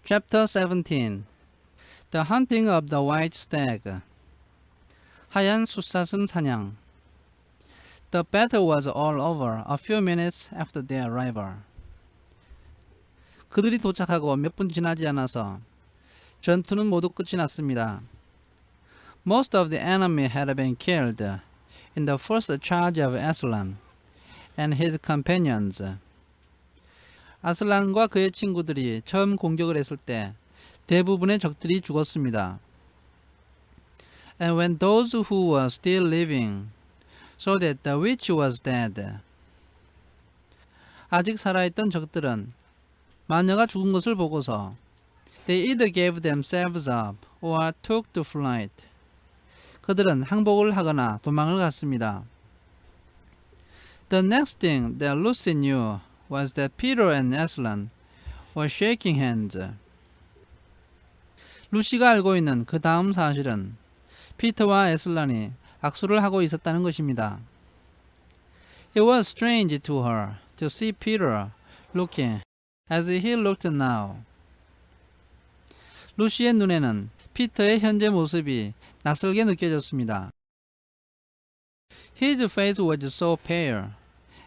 Chapter 17 The Hunting of the White Stag 하얀 숫사슴 사냥 The battle was all over a few minutes after their arrival. 그들이 도착하고 몇 분 지나지 않아서 전투는 모두 끝이 났습니다. Most of the enemy had been killed in the first charge of Aslan and his companions. 아슬란과 그의 친구들이 처음 공격을 했을 때 대부분의 적들이 죽었습니다. And when those who were still living saw that the witch was dead, 아직 살아있던 적들은 마녀가 죽은 것을 보고서 they either gave themselves up or took to flight. 그들은 항복을 하거나 도망을 갔습니다. The next thing that Lucy knew was that Peter and Aslan were shaking hands. 루시가 알고 있는 그 다음 사실은 피터와 에슬란이 악수를 하고 있었다는 것입니다. It was strange to her to see Peter looking as he looked now. 루시의 눈에는 피터의 현재 모습이 낯설게 느껴졌습니다. His face was so pale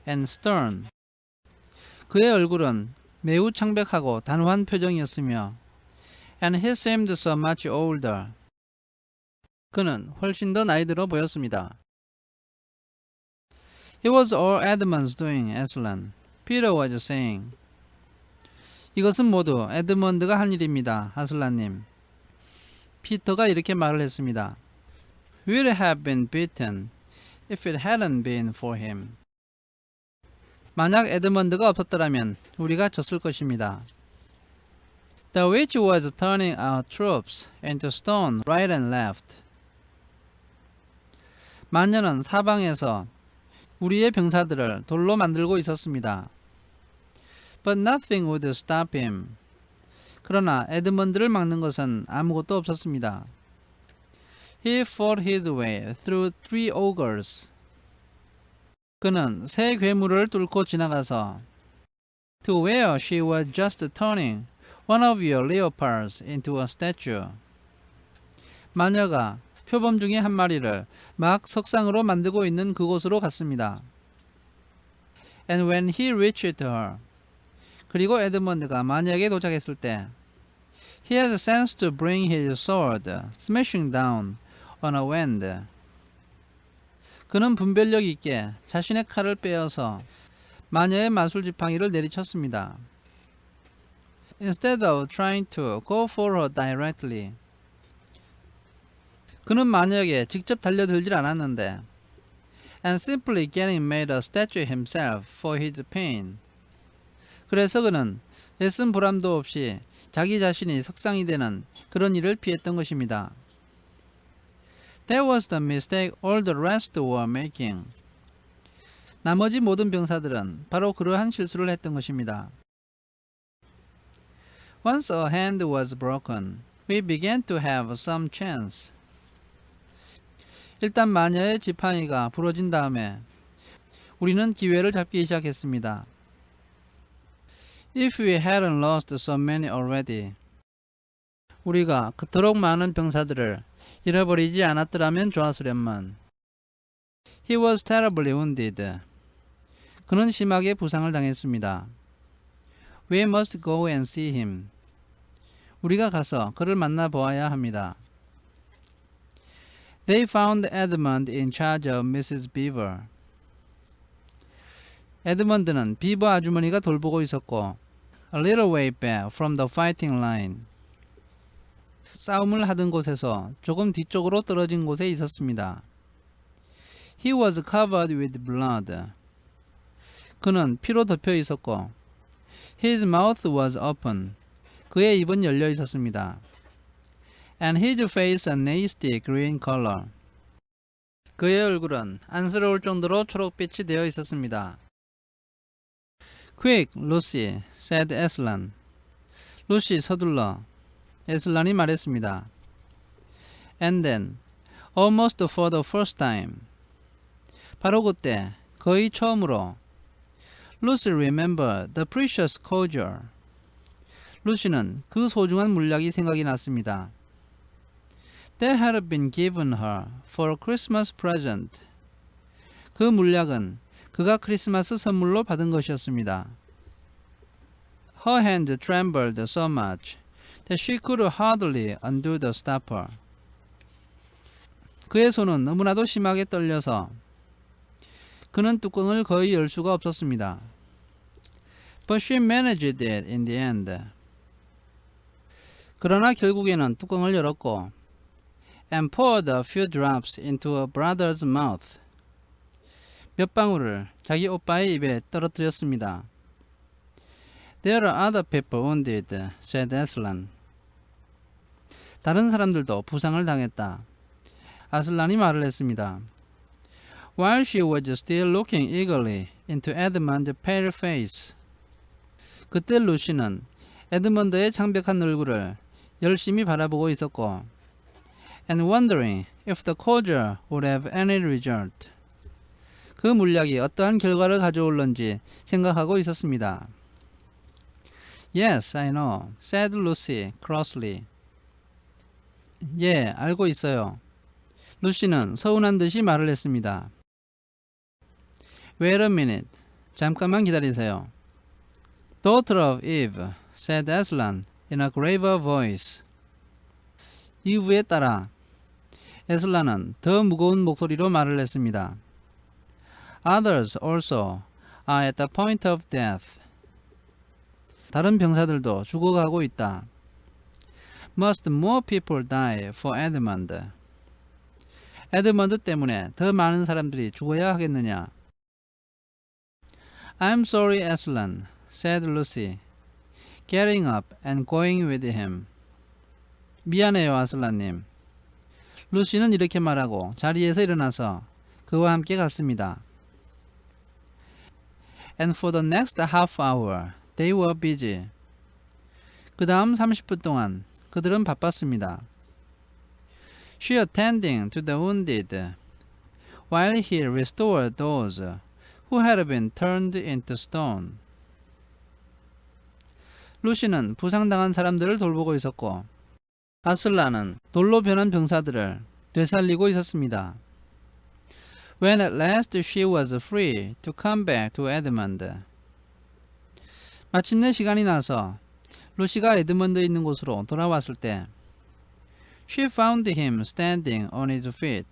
and stern. 그의 얼굴은 매우 창백하고 단호한 표정이었으며 and he seemed so much older. 그는 훨씬 더 나이 들어 보였습니다. It was all Edmund's doing, Aslan. Peter was saying. 이것은 모두 에드먼드가 한 일입니다, 아슬란님. 피터가 이렇게 말을 했습니다. We'd have been beaten if it hadn't been for him. 만약 에드먼드가 없었더라면 우리가 졌을 것입니다. The witch was turning our troops into stone right and left. 마녀는 사방에서 우리의 병사들을 돌로 만들고 있었습니다. But nothing would stop him. 그러나 에드먼드를 막는 것은 아무것도 없었습니다. He fought his way through 3 ogres. 그는 3 괴물을 뚫고 지나가서 to where she was just turning one of your leopards into a statue. 마녀가 표범 중에 한 마리를 막 석상으로 만들고 있는 그곳으로 갔습니다. And when he reached her, 그리고 에드먼드가 마녀에게 도착했을 때 he had sense to bring his sword smashing down on a wind. 그는 분별력 있게 자신의 칼을 빼어서 마녀의 마술 지팡이를 내리쳤습니다. Instead of trying to go for her directly. 그는 마녀에게 직접 달려들질 않았는데 and simply getting made a statue himself for his pain. 그래서 그는 애쓴 보람도 없이 자기 자신이 석상이 되는 그런 일을 피했던 것입니다. That was the mistake all the rest were making. 나머지 모든 병사들은 바로 그러한 실수를 했던 것입니다. Once a hand was broken, we began to have some chance. 일단 마녀의 지팡이가 부러진 다음에 우리는 기회를 잡기 시작했습니다. If we hadn't lost so many already. 우리가 그토록 많은 병사들을 잃어버리지 않았더라면 좋았으련만. He was terribly wounded. 그는 심하게 부상을 당했습니다. We must go and see him. 우리가 가서 그를 만나보아야 합니다. They found Edmund in charge of Mrs. Beaver. 에드먼드는 비버 아주머니가 돌보고 있었고 a little way back from the fighting line. 싸움을 하던 곳에서 조금 뒤쪽으로 떨어진 곳에 있었습니다. He was covered with blood. 그는 피로 덮여 있었고 his mouth was open. 그의 입은 열려 있었습니다. And his face a nasty green color. 그의 얼굴은 안쓰러울 정도로 초록빛이 되어 있었습니다. Quick, Lucy, said Aslan. 루시 서둘러. 에슬란이 말했습니다. And then, almost for the first time. 바로 그때, 거의 처음으로 Lucy remembered the precious codger. 루시는 그 소중한 물약이 생각이 났습니다. That had been given her for a Christmas present. 그 물약은 그가 크리스마스 선물로 받은 것이었습니다. Her hand trembled so much that she could hardly undo the stopper. 그의 손은 너무나도 심하게 떨려서 그는 뚜껑을 거의 열 수가 없었습니다. But she managed it in the end. 그러나 결국에는 뚜껑을 열었고 and poured a few drops into her brother's mouth. 몇 방울을 자기 오빠의 입에 떨어뜨렸습니다. There are other people wounded, said Aslan. 다른 사람들도 부상을 당했다. 아슬란이 말을 했습니다. While she was still looking eagerly into Edmund's pale face. 그때 루시는 에드먼드의 창백한 얼굴을 열심히 바라보고 있었고 and wondering if the cordial would have any result. 그 물약이 어떠한 결과를 가져올런지 생각하고 있었습니다. Yes, I know, said Lucy crossly. 예, 알고 있어요. 루시는 서운한 듯이 말을 했습니다. Wait a minute. 잠깐만 기다리세요. Daughter of Eve, said Aslan in a graver voice. 이브에 따라 에슬란은 더 무거운 목소리로 말을 했습니다. Others also are at the point of death. 다른 병사들도 죽어가고 있다. Must more people die for Edmund? 에드먼드 때문에 더 많은 사람들이 죽어야 하겠느냐? I'm sorry, Aslan, said Lucy, getting up and going with him. 미안해요, 아슬란님. 루시는 이렇게 말하고 자리에서 일어나서 그와 함께 갔습니다. And for the next half hour, they were busy. 그 다음 30분 동안 그들은 바빴습니다. She attending to the wounded, while he restored those who had been turned into stone. 루시는 부상당한 사람들을 돌보고 있었고 아슬란은 돌로 변한 병사들을 되살리고 있었습니다. When at last she was free to come back to Edmund. 마침내 시간이 나서 루시가 에드먼드 있는 곳으로 돌아왔을 때 She found him standing on his feet.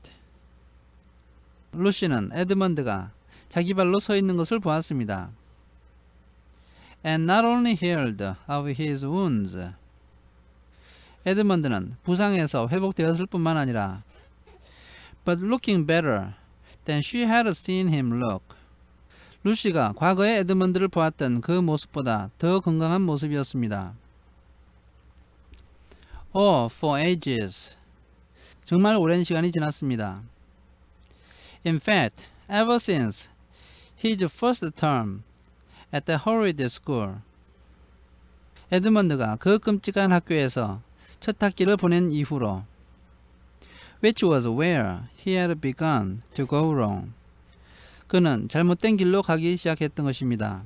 루시는 에드먼드가 자기 발로 서 있는 것을 보았습니다. And not only healed of his wounds. 에드먼드는 부상에서 회복되었을 뿐만 아니라 but looking better than she had seen him look. 루시가 과거에 에드먼드를 보았던 그 모습보다 더 건강한 모습이었습니다. Oh, for ages. 정말 오랜 시간이 지났습니다. In fact, ever since his first term at the horrid school. 에드먼드가 그 끔찍한 학교에서 첫 학기를 보낸 이후로 which was where he had begun to go wrong. 그는 잘못된 길로 가기 시작했던 것입니다.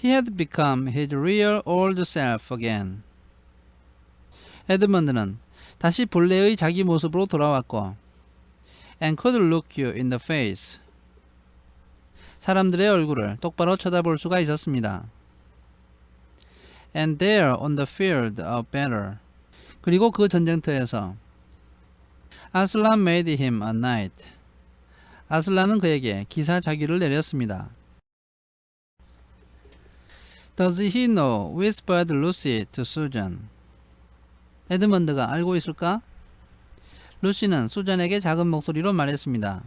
He had become his real old self again. 에드먼드는 다시 본래의 자기 모습으로 돌아왔고 and could look you in the face. 사람들의 얼굴을 똑바로 쳐다볼 수가 있었습니다. And there on the field of battle. 그리고 그 전쟁터에서 아슬란 made him a knight. 아슬란은 그에게 기사 자규를 내렸습니다. Does he know? whispered Lucy to Susan. 에드먼드가 알고 있을까? 루시는 수잔에게 작은 목소리로 말했습니다.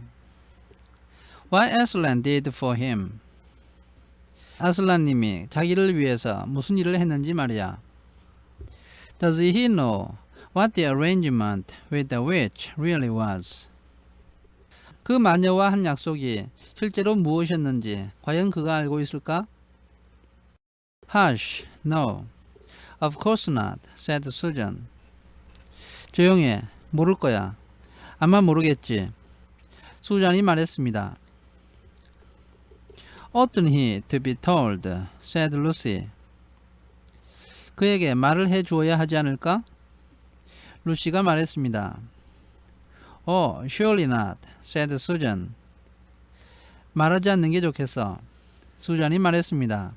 What Aslan did for him. 아슬란님이 자기를 위해서 무슨 일을 했는지 말이야. Does he know what the arrangement with the witch really was? 그 마녀와 한 약속이 실제로 무엇이었는지 과연 그가 알고 있을까? Hush, no. Of course not, said Susan. 조용해, 모를 거야. 아마 모르겠지. 수잔이 말했습니다. Oughtn't he to be told, said Lucy. 그에게 말을 해 주어야 하지 않을까? 루시가 말했습니다. Oh, surely not, said Susan. 말하지 않는 게 좋겠어. 수잔이 말했습니다.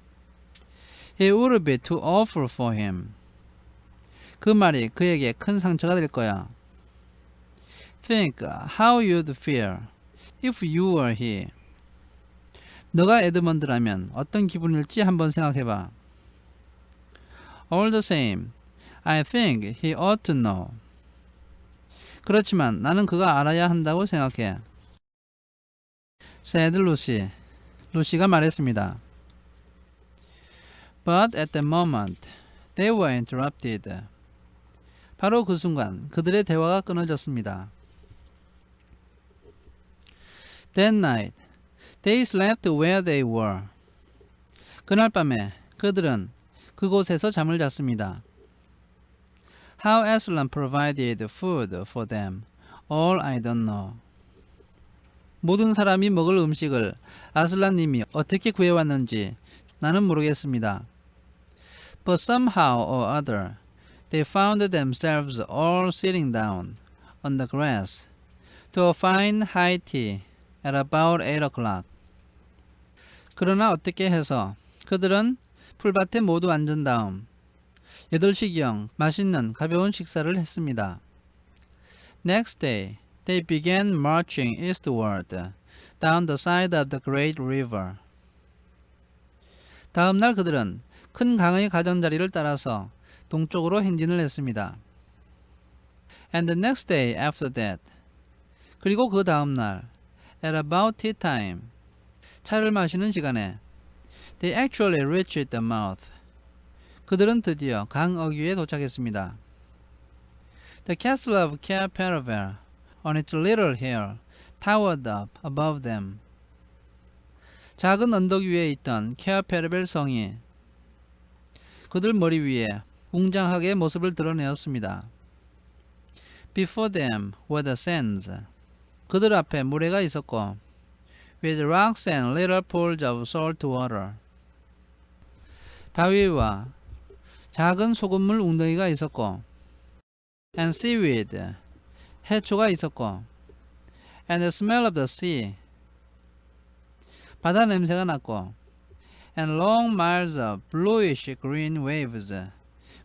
It would be too awful for him. 그 말이 그에게 큰 상처가 될 거야. Think how you'd feel if you were he. 너가 에드먼드라면 어떤 기분일지 한번 생각해봐. All the same, I think he ought to know. 그렇지만 나는 그가 알아야 한다고 생각해. said Lucy. 루시가 말했습니다. But at the moment, they were interrupted. 바로 그 순간 그들의 대화가 끊어졌습니다. That night, they slept where they were. 그날 밤에 그들은 그곳에서 잠을 잤습니다. How Aslan provided food for them, all I don't know. 모든 사람이 먹을 음식을 아슬란님이 어떻게 구해왔는지 나는 모르겠습니다. But somehow or other, they found themselves all sitting down on the grass to a fine high tea at about 8 o'clock. 그러나 어떻게 해서 그들은 풀밭에 모두 앉은 다음 8시경 맛있는 가벼운 식사를 했습니다. Next day, they began marching eastward down the side of the great river. 다음 날 그들은 큰 강의 가장자리를 따라서 동쪽으로 행진을 했습니다. And the next day after that, 그리고 그 다음 날, at about tea time, 차를 마시는 시간에, they actually reached the mouth. 그들은 드디어 강 어귀에 도착했습니다. The castle of Cair Paravel, on its little hill, towered up above them. 작은 언덕 위에 있던 케어 페르벨 성이 그들 머리 위에 웅장하게 모습을 드러내었습니다. Before them were the sands. 그들 앞에 모래가 있었고, with rocks and little pools of salt water. 바위와 작은 소금물 웅덩이가 있었고, and seaweed. 해초가 있었고, and the smell of the sea. 바다 냄새가 났고, and long miles of bluish green waves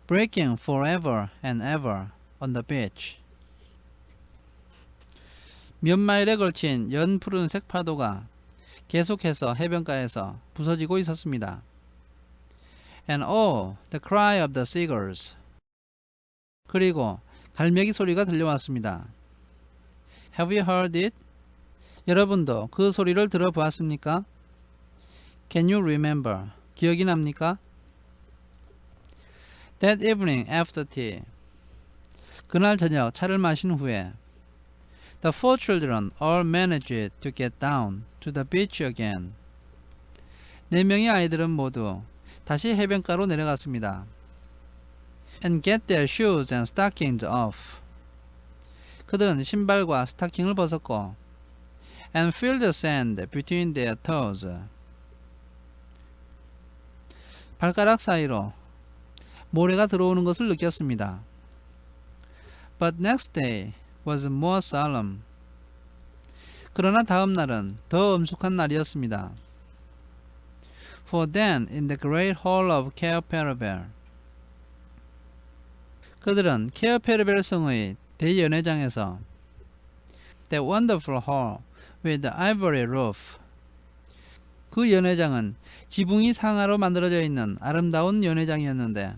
breaking forever and ever on the beach. 몇 마일에 걸친 연 푸른색 파도가 계속해서 해변가에서 부서지고 있었습니다. And oh, the cry of the seagulls. 그리고 갈매기 소리가 들려왔습니다. Have you heard it? 여러분도 그 소리를 들어보았습니까? Can you remember? 기억이 납니까? That evening after tea. 그날 저녁 차를 마신 후에 the four children all managed to get down to the beach again. 4명의 아이들은 모두 다시 해변가로 내려갔습니다. And get their shoes and stockings off. 그들은 신발과 스타킹을 벗었고 and feel the sand between their toes. 발가락 사이로 모래가 들어오는 것을 느꼈습니다. But next day was more solemn. 그러나 다음 날은 더 엄숙한 날이었습니다. For then in the great hall of Cair Paravel. 그들은 케어 페르벨 성의 대연회장에서 That wonderful hall with the ivory roof. 그 연회장은 지붕이 상하로 만들어져 있는 아름다운 연회장이었는데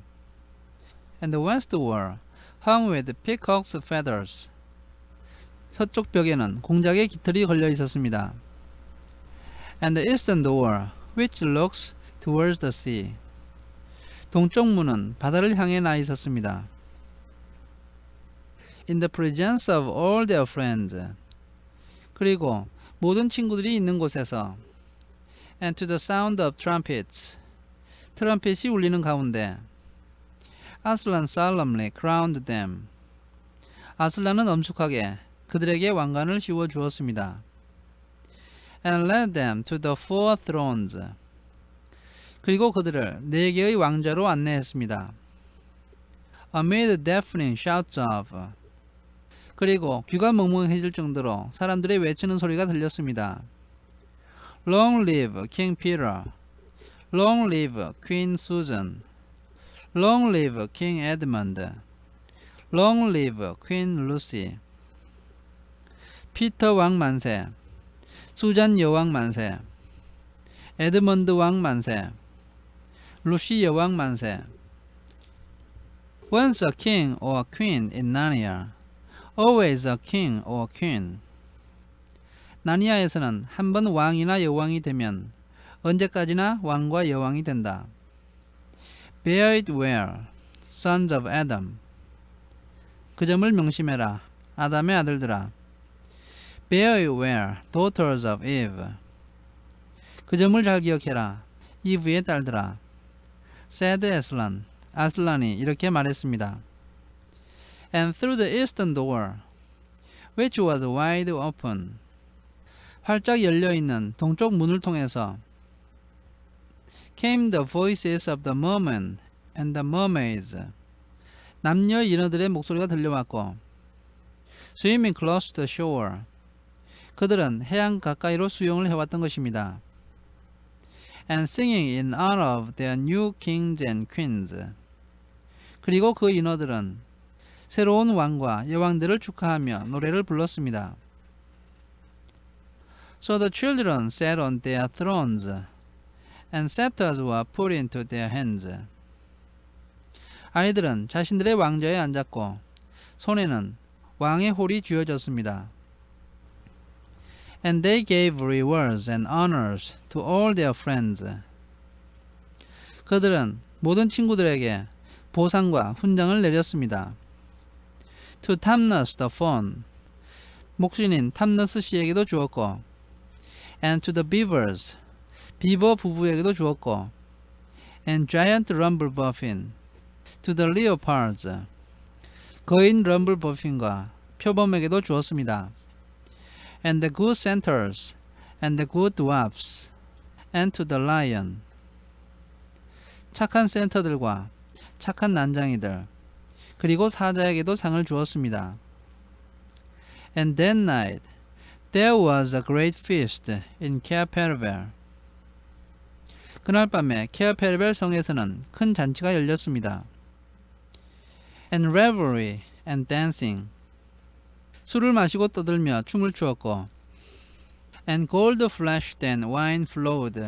And the west wall hung with peacock's feathers. 서쪽 벽에는 공작의 깃털이 걸려 있었습니다. And the eastern door, which looks towards the sea. 동쪽 문은 바다를 향해 나 있었습니다. In the presence of all their friends. 그리고 모든 친구들이 있는 곳에서 And to the sound of trumpets. 트럼펫이 울리는 가운데 Aslan solemnly crowned them. 아슬란은 엄숙하게 그들에게 왕관을 씌워 주었습니다. And led them to the four thrones. 그리고 그들을 4개의 왕좌로 안내했습니다. amid deafening shouts of. 그리고 귀가 멍멍해질 정도로 사람들이 외치는 소리가 들렸습니다. Long live King Peter. Long live Queen Susan. Long live King Edmund. Long live Queen Lucy. 피터 왕 만세. 수잔 여왕 만세. 에드먼드 왕 만세. 루시 여왕 만세. Once a king or a queen in Narnia, always a king or queen. 나니아에서는 한 번 왕이나 여왕이 되면 언제까지나 왕과 여왕이 된다. Bear it well, sons of Adam. 그 점을 명심해라, 아담의 아들들아. Bear it well, daughters of Eve. 그 점을 잘 기억해라, 이브의 딸들아. said Aslan. 아슬란이 이렇게 말했습니다. And through the eastern door, which was wide open. 활짝 열려있는 동쪽 문을 통해서 came the voices of the mermen and the mermaids. 남녀 인어들의 목소리가 들려왔고 swimming close to the shore. 그들은 해안 가까이로 수영을 해왔던 것입니다. And singing in honor of their new kings and queens. 그리고 그 인어들은 새로운 왕과 여왕들을 축하하며 노래를 불렀습니다. So the children sat on their thrones, and scepters were put into their hands. 아이들은 자신들의 왕좌에 앉았고 손에는 왕의 홀이 쥐어졌습니다. And they gave rewards and honors to all their friends. 그들은 모든 친구들에게 보상과 훈장을 내렸습니다. To Tamnus the fawn, 목신인 탐너스 씨에게도 주었고, and to the beavers, 비버 부부에게도 주었고, and giant rumbleboffin, to the leopards, 거인 럼블버핀과 표범에게도 주었습니다. And the good centaurs, and the good dwarfs, and to the lion. 착한 센터들과 착한 난장이들, 그리고 사자에게도 상을 주었습니다. And that night there was a great feast in Cair Paravel. 그날 밤에 케어페르벨 성에서는 큰 잔치가 열렸습니다. And revelry and dancing. 술을 마시고 떠들며 춤을 추었고, and gold flashed and wine flowed.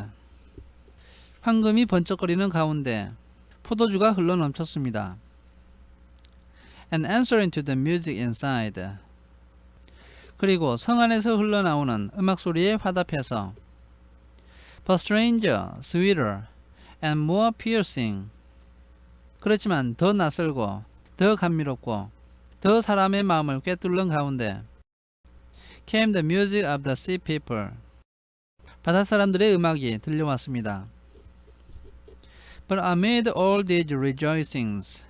황금이 번쩍거리는 가운데 포도주가 흘러넘쳤습니다. And answering to the music inside. 그리고 성 안에서 흘러나오는 음악 소리에 화답해서 But stranger, sweeter, and more piercing. 그렇지만 더 낯설고 더 감미롭고 더 사람의 마음을 꿰뚫는 가운데 came the music of the sea people. 바다 사람들의 음악이 들려왔습니다. But amid all these rejoicings,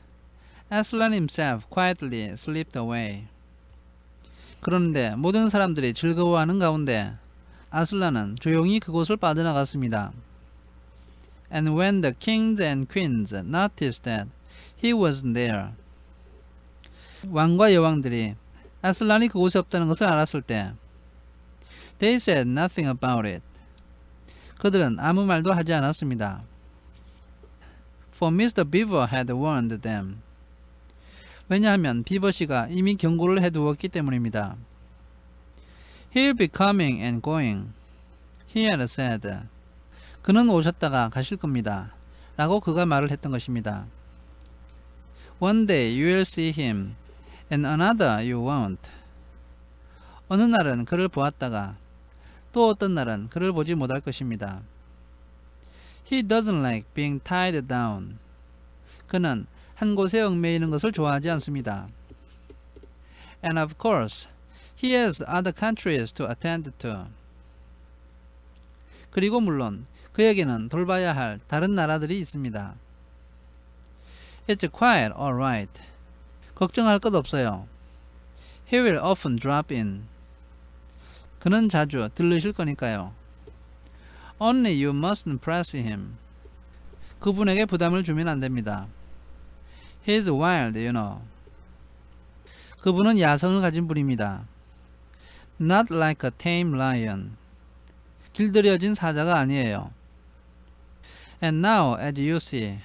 Aslan himself quietly slipped away. 그런데 모든 사람들이 즐거워하는 가운데 아슬란은 조용히 그곳을 빠져나갔습니다. And when the kings and queens noticed that he wasn't there, 왕과 여왕들이 아슬란이 그곳에 없다는 것을 알았을 때 they said nothing about it. 그들은 아무 말도 하지 않았습니다. For Mr. Beaver had warned them. 왜냐하면 비버씨가 이미 경고를 해두었기 때문입니다. He'll be coming and going, he had said. 그는 오셨다가 가실 겁니다. 라고 그가 말을 했던 것입니다. One day you will see him, and another you won't. 어느 날은 그를 보았다가 또 어떤 날은 그를 보지 못할 것입니다. He doesn't like being tied down. 그는 한 곳에 얽매이는 것을 좋아하지 않습니다. And of course, he has other countries to attend to. 그리고 물론 그에게는 돌봐야 할 다른 나라들이 있습니다. It's quite alright. 걱정할 것 없어요. He will often drop in. 그는 자주 들르실 거니까요. Only you mustn't press him. 그분에게 부담을 주면 안 됩니다. He's wild, you know. 그분은 야성을 가진 분입니다. Not like a tame lion. 길들여진 사자가 아니에요. And now, as you see,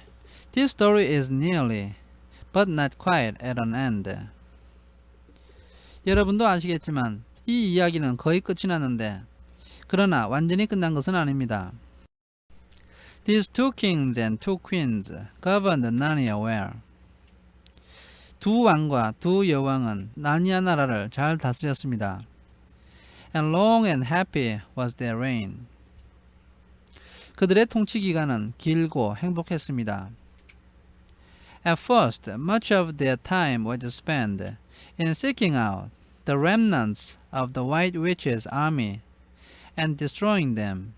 this story is nearly, but not quite at an end. 여러분도 아시겠지만 이 이야기는 거의 끝이 났는데 그러나 완전히 끝난 것은 아닙니다. These two kings and two queens governed Narnia well. 두 왕과 두 여왕은 나니아 나라를 잘 다스렸습니다. And long and happy was their reign. 그들의 통치 기간은 길고 행복했습니다. At first, much of their time was spent in seeking out the remnants of the White Witch's army and destroying them.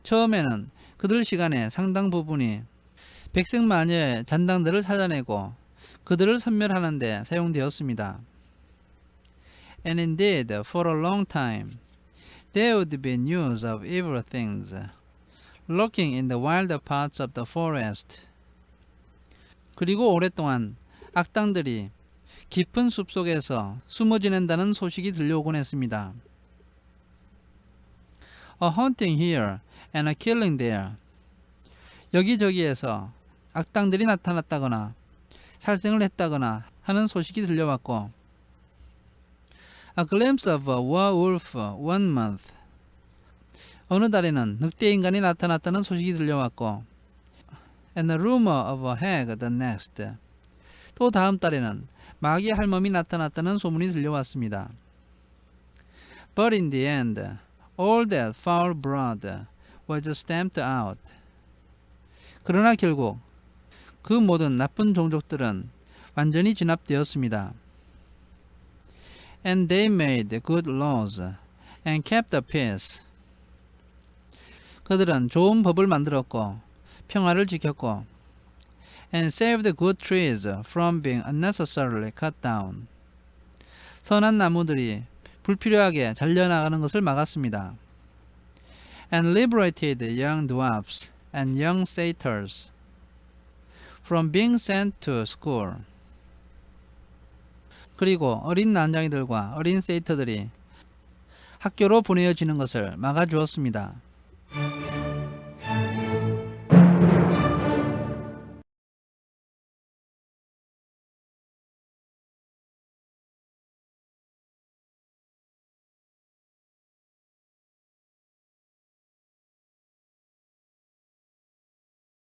처음에는 그들 시간의 상당 부분이 백색 마녀의 잔당들을 찾아내고 그들을 섬멸하는 데 사용되었습니다. And indeed, for a long time, there would be news of evil things lurking in the wilder parts of the forest. 그리고 오랫동안 악당들이 깊은 숲속에서 숨어 지낸다는 소식이 들려오곤 했습니다. A hunting here and a killing there. 여기저기에서 악당들이 나타났다거나 살생을 했다거나 하는 소식이 들려왔고 A glimpse of a werewolf one month. 어느 달에는 늑대인간이 나타났다는 소식이 들려왔고 And the rumor of a hag the next. 또 다음 달에는 마귀 할멈이 나타났다는 소문이 들려왔습니다. But in the end, all that foul blood was stamped out. 그러나 결국 그 모든 나쁜 종족들은 완전히 진압되었습니다. And they made good laws and kept the peace. 그들은 좋은 법을 만들었고 평화를 지켰고 and saved good trees from being unnecessarily cut down. 선한 나무들이 불필요하게 잘려나가는 것을 막았습니다. And liberated young dwarfs and young satyrs from being sent to school. 그리고 어린 난장이들과 어린 세이터들이 학교로 보내어지는 것을 막아주었습니다.